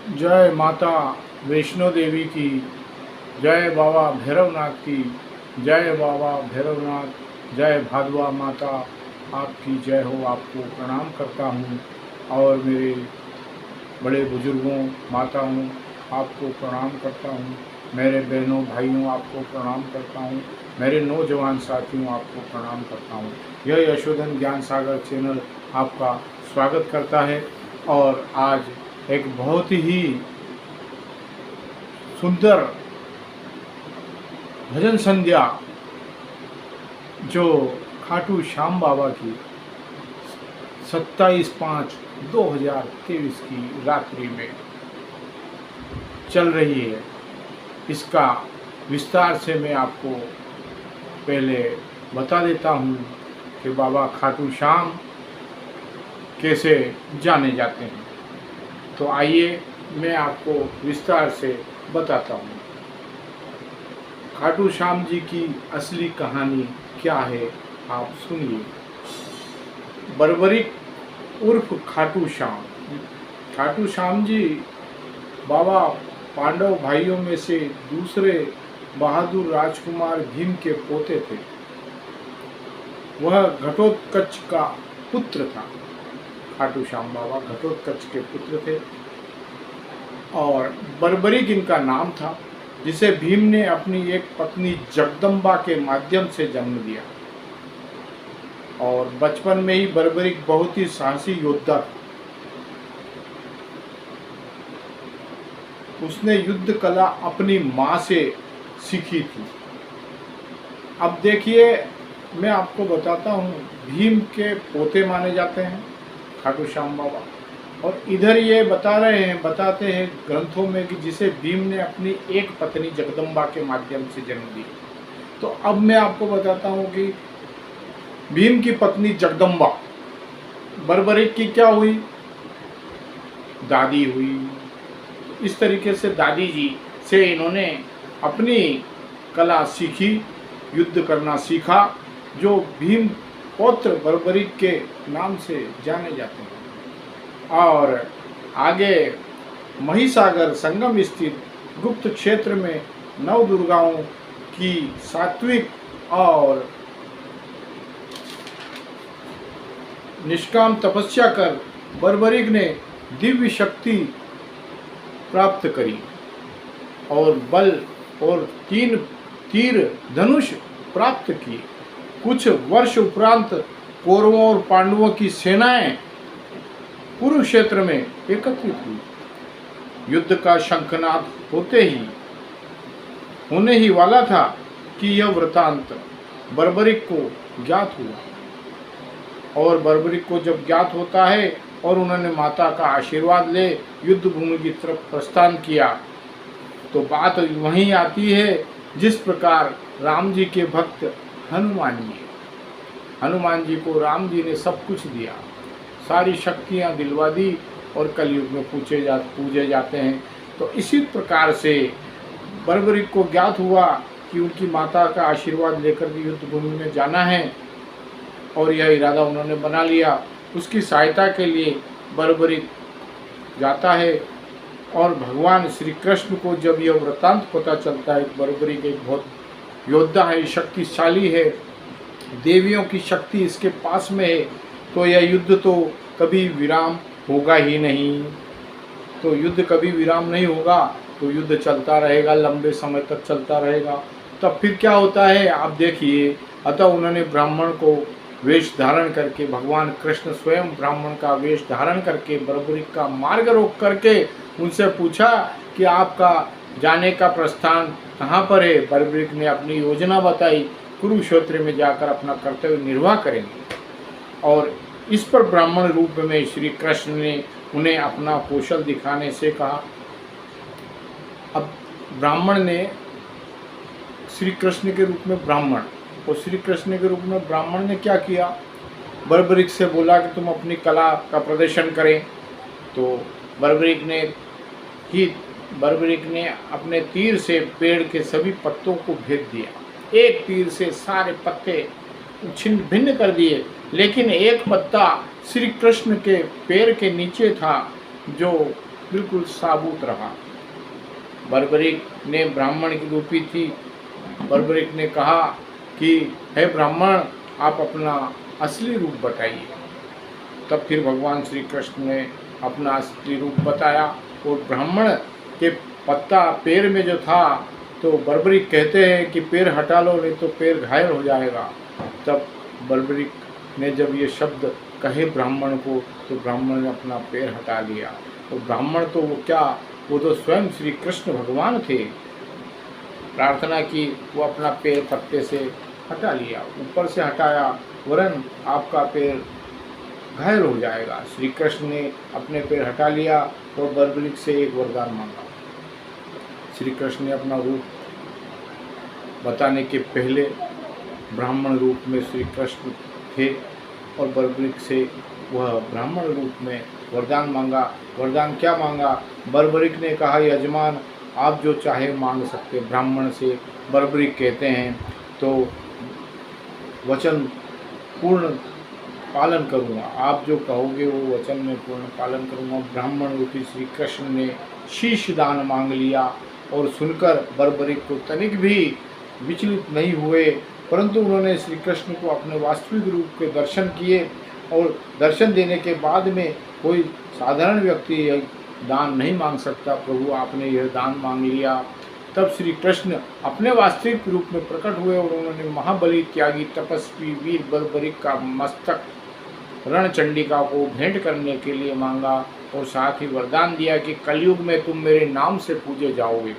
जय माता वैष्णो देवी की, जय बाबा भैरवनाथ की, जय बाबा भैरवनाथ, जय भादवा माता आपकी जय हो। आपको प्रणाम करता हूँ और मेरे बड़े बुजुर्गों माताओं आपको प्रणाम करता हूँ, मेरे बहनों भाइयों आपको प्रणाम करता हूँ, मेरे नौजवान साथियों आपको प्रणाम करता हूँ। यह यशोधन ज्ञान सागर चैनल आपका स्वागत करता है और आज एक बहुत ही सुंदर भजन संध्या जो खाटू श्याम बाबा की 27/5/2023 की रात्रि में चल रही है, इसका विस्तार से मैं आपको पहले बता देता हूँ कि बाबा खाटू श्याम कैसे जाने जाते हैं। तो आइए मैं आपको विस्तार से बताता हूँ खाटू श्याम जी की असली कहानी क्या है, आप सुनिए। बर्बरिक उर्फ खाटू श्याम। खाटू श्याम जी बाबा पांडव भाइयों में से दूसरे बहादुर राजकुमार भीम के पोते थे। वह घटोत्कच का पुत्र था। खाटू श्याम बाबा घटोत्कच के पुत्र थे और बर्बरिक इनका नाम था, जिसे भीम ने अपनी एक पत्नी जगदम्बा के माध्यम से जन्म दिया। और बचपन में ही बर्बरिक बहुत ही साहसी योद्धा था। उसने युद्ध कला अपनी माँ से सीखी थी। अब देखिए, मैं आपको बताता हूँ, भीम के पोते माने जाते हैं खाटू श्याम बाबा, और इधर ये बताते हैं ग्रंथों में कि जिसे भीम ने अपनी एक पत्नी जगदम्बा के माध्यम से जन्म दिया। तो अब मैं आपको बताता हूँ कि भीम की पत्नी जगदम्बा बर्बरिक की क्या हुई, दादी हुई। इस तरीके से दादी जी से इन्होंने अपनी कला सीखी, युद्ध करना सीखा, जो भीम पौत्र बर्बरिक के नाम से जाने जाते हैं। और आगे महिसागर संगम स्थित गुप्त क्षेत्र में नव दुर्गाओं की सात्विक और निष्काम तपस्या कर बर्बरिक ने दिव्य शक्ति प्राप्त करी और बल और 3 तीर धनुष प्राप्त किए। कुछ वर्ष उपरांत कौरवों और पांडवों की सेनाएं कुरुक्षेत्र में एकत्रित हुई। युद्ध का शंखनाद होने ही वाला था कि यह वृतांत बर्बरिक को ज्ञात हुआ। और बर्बरिक को जब ज्ञात होता है और उन्होंने माता का आशीर्वाद ले युद्ध भूमि की तरफ प्रस्थान किया, तो बात वहीं आती है जिस प्रकार राम जी के भक्त हनुमान जी को राम जी ने सब कुछ दिया, सारी शक्तियां दिलवा दी और कलयुग में पूजे जाते हैं। तो इसी प्रकार से बर्बरिक को ज्ञात हुआ कि उनकी माता का आशीर्वाद लेकर युद्ध भूमि में जाना है और यह इरादा उन्होंने बना लिया। उसकी सहायता के लिए बर्बरिक जाता है और भगवान श्री कृष्ण को जब यह वृत्तांत पता चलता है, बर्बरिक एक बहुत योद्धा है, शक्तिशाली है, देवियों की शक्ति इसके पास में है, तो यह युद्ध तो कभी विराम होगा ही नहीं। तो युद्ध कभी विराम नहीं होगा, तो युद्ध चलता रहेगा, लंबे समय तक चलता रहेगा। तब फिर क्या होता है आप देखिए। अतः उन्होंने ब्राह्मण को वेश धारण करके, भगवान कृष्ण स्वयं ब्राह्मण का वेश धारण करके बर्बरिक का मार्ग रोक करके उनसे पूछा कि आपका जाने का प्रस्थान कहाँ पर है। बर्बरिक ने अपनी योजना बताई, कुरुक्षेत्र में जाकर अपना कर्तव्य निर्वाह करेंगे। और इस पर ब्राह्मण रूप में श्री कृष्ण ने उन्हें अपना कौशल दिखाने से कहा। अब ब्राह्मण ने श्री कृष्ण के रूप में ब्राह्मण, और श्री कृष्ण के रूप में ब्राह्मण ने क्या किया, बर्बरिक से बोला कि तुम अपनी कला का प्रदर्शन करें। तो बर्बरिक ने अपने तीर से पेड़ के सभी पत्तों को भेद दिया। एक तीर से सारे पत्ते छिन्न भिन्न कर दिए, लेकिन एक पत्ता श्री कृष्ण के पैर के नीचे था, जो बिल्कुल साबुत रहा। बर्बरिक ने ब्राह्मण की रूपी थी। बर्बरिक ने कहा कि हे ब्राह्मण, आप अपना असली रूप बताइए। तब फिर भगवान श्री कृष्ण ने अपना असली रूप बताया और ब्राह्मण के पत्ता पैर में जो था, तो बर्बरिक कहते हैं कि पैर हटा लो नहीं तो पैर घायल हो जाएगा। तब बर्बरिक ने जब ये शब्द कहे ब्राह्मण को, तो ब्राह्मण ने अपना पैर हटा लिया। तो ब्राह्मण तो वो क्या, वो तो स्वयं श्री कृष्ण भगवान थे। प्रार्थना की, वो अपना पैर पत्ते से हटा लिया, ऊपर से हटाया, वरन आपका पैर घायल हो जाएगा। श्री कृष्ण ने अपने पैर हटा लिया और बर्बरिक से एक वरदान मांगा। श्री कृष्ण ने अपना रूप बताने के पहले ब्राह्मण रूप में श्री कृष्ण थे और बर्बरिक से वह ब्राह्मण रूप में वरदान मांगा। वरदान क्या मांगा? बर्बरिक ने कहा, यजमान आप जो चाहे मांग सकते। ब्राह्मण से बर्बरिक कहते हैं, तो वचन पूर्ण पालन करूँगा, आप जो कहोगे वो वचन में पूर्ण पालन करूँगा। ब्राह्मण रूपी श्री कृष्ण ने शीश दान मांग लिया और सुनकर बर्बरिक को तनिक भी विचलित नहीं हुए, परंतु उन्होंने श्री कृष्ण को अपने वास्तविक रूप के दर्शन किए और दर्शन देने के बाद में कोई साधारण व्यक्ति यह दान नहीं मांग सकता। प्रभु आपने यह दान मांग लिया। तब श्री कृष्ण अपने वास्तविक रूप में प्रकट हुए और उन्होंने महाबली त्यागी तपस्वी वीर बर्बरिक का मस्तक रणचंडिका को भेंट करने के लिए मांगा और साथ ही वरदान दिया कि कलयुग में तुम मेरे नाम से पूजे जाओगे,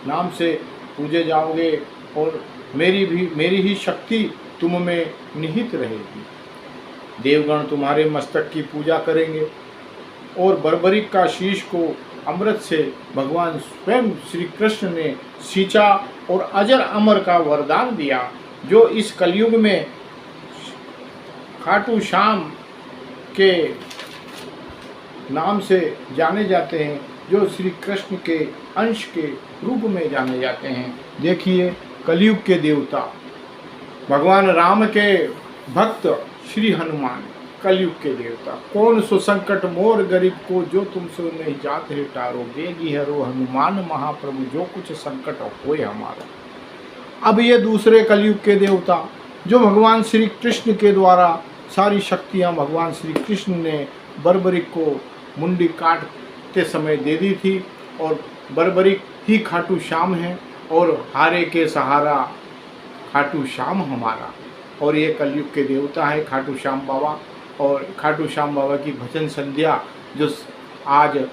नाम से पूजे जाओगे और मेरी ही शक्ति तुम में निहित रहेगी। देवगण तुम्हारे मस्तक की पूजा करेंगे और बर्बरिक का शीश को अमृत से भगवान स्वयं श्री कृष्ण ने सींचा और अजर अमर का वरदान दिया, जो इस कलयुग में खाटू श्याम के नाम से जाने जाते हैं, जो श्री कृष्ण के अंश के रूप में जाने जाते हैं। देखिए, कलयुग के देवता भगवान राम के भक्त श्री हनुमान, कलयुग के देवता। कौन सो संकट मोर गरीब को, जो तुम सो नहीं जात है टारो, बेगी हरो हनुमान महाप्रभु, जो कुछ संकट होए हमारा। अब ये दूसरे कलयुग के देवता, जो भगवान श्री कृष्ण के द्वारा सारी शक्तियाँ भगवान श्री कृष्ण ने बर्बरिक को मुंडी काटते समय दे दी थी, और बर्बरिक ही खाटू श्याम है और हारे के सहारा खाटू श्याम हमारा। और ये कलयुग के देवता है खाटू श्याम बाबा। और खाटू श्याम बाबा की भजन संध्या जो आज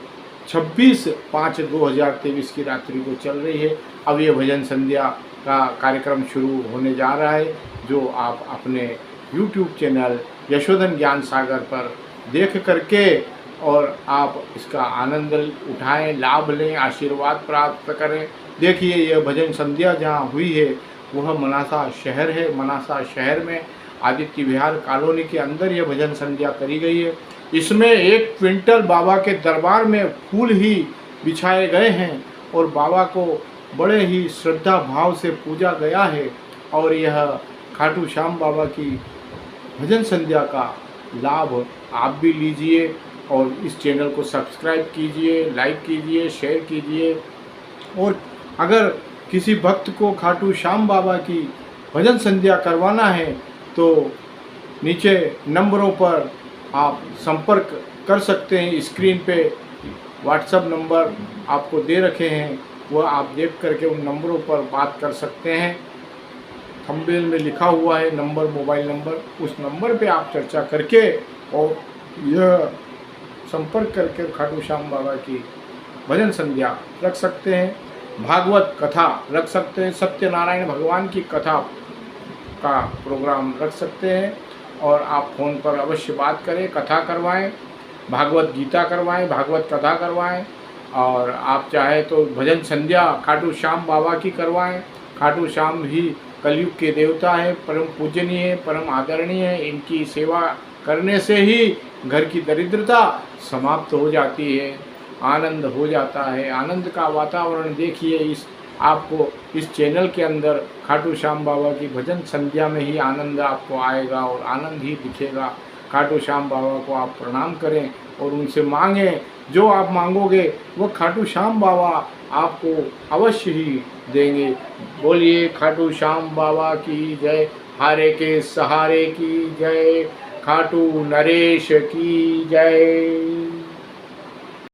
26/5/2023 की रात्रि को चल रही है, अब ये भजन संध्या का कार्यक्रम शुरू होने जा रहा है, जो आप अपने YouTube चैनल यशोधन ज्ञान सागर पर देख करके और आप इसका आनंद उठाएं, लाभ लें, आशीर्वाद प्राप्त करें। देखिए, यह भजन संध्या जहाँ हुई है वह मनासा शहर है। मनासा शहर में आदित्य विहार कॉलोनी के अंदर यह भजन संध्या करी गई है। इसमें 1 क्विंटल बाबा के दरबार में फूल ही बिछाए गए हैं और बाबा को बड़े ही श्रद्धा भाव से पूजा गया है। और यह खाटू श्याम बाबा की भजन संध्या का लाभ आप भी लीजिए और इस चैनल को सब्सक्राइब कीजिए, लाइक कीजिए, शेयर कीजिए। और अगर किसी भक्त को खाटू श्याम बाबा की भजन संध्या करवाना है तो नीचे नंबरों पर आप संपर्क कर सकते हैं। स्क्रीन पे व्हाट्सएप नंबर आपको दे रखे हैं, वह आप देख करके उन नंबरों पर बात कर सकते हैं। थंबनेल में लिखा हुआ है नंबर, मोबाइल नंबर, उस नंबर पे आप चर्चा करके और यह संपर्क करके खाटू श्याम बाबा की भजन संध्या रख सकते हैं, भागवत कथा रख सकते हैं, सत्यनारायण भगवान की कथा का प्रोग्राम रख सकते हैं। और आप फ़ोन पर अवश्य बात करें, कथा करवाएं, भागवत गीता करवाएं, भागवत कथा करवाएं। और आप चाहे तो भजन संध्या खाटू श्याम बाबा की करवाएं। खाटू श्याम भी कलयुग के देवता है, परम पूजनीय, परम आदरणीय है। इनकी सेवा करने से ही घर की दरिद्रता समाप्त हो जाती है, आनंद हो जाता है। आनंद का वातावरण देखिए, इस आपको इस चैनल के अंदर खाटू श्याम बाबा की भजन संध्या में ही आनंद आपको आएगा और आनंद ही दिखेगा। खाटू श्याम बाबा को आप प्रणाम करें और उनसे मांगें जो आप मांगोगे वो खाटू श्याम बाबा आपको अवश्य ही देंगे। बोलिए खाटू श्याम बाबा की जय, हारे के सहारे की जय, खाटू नरेश की जय।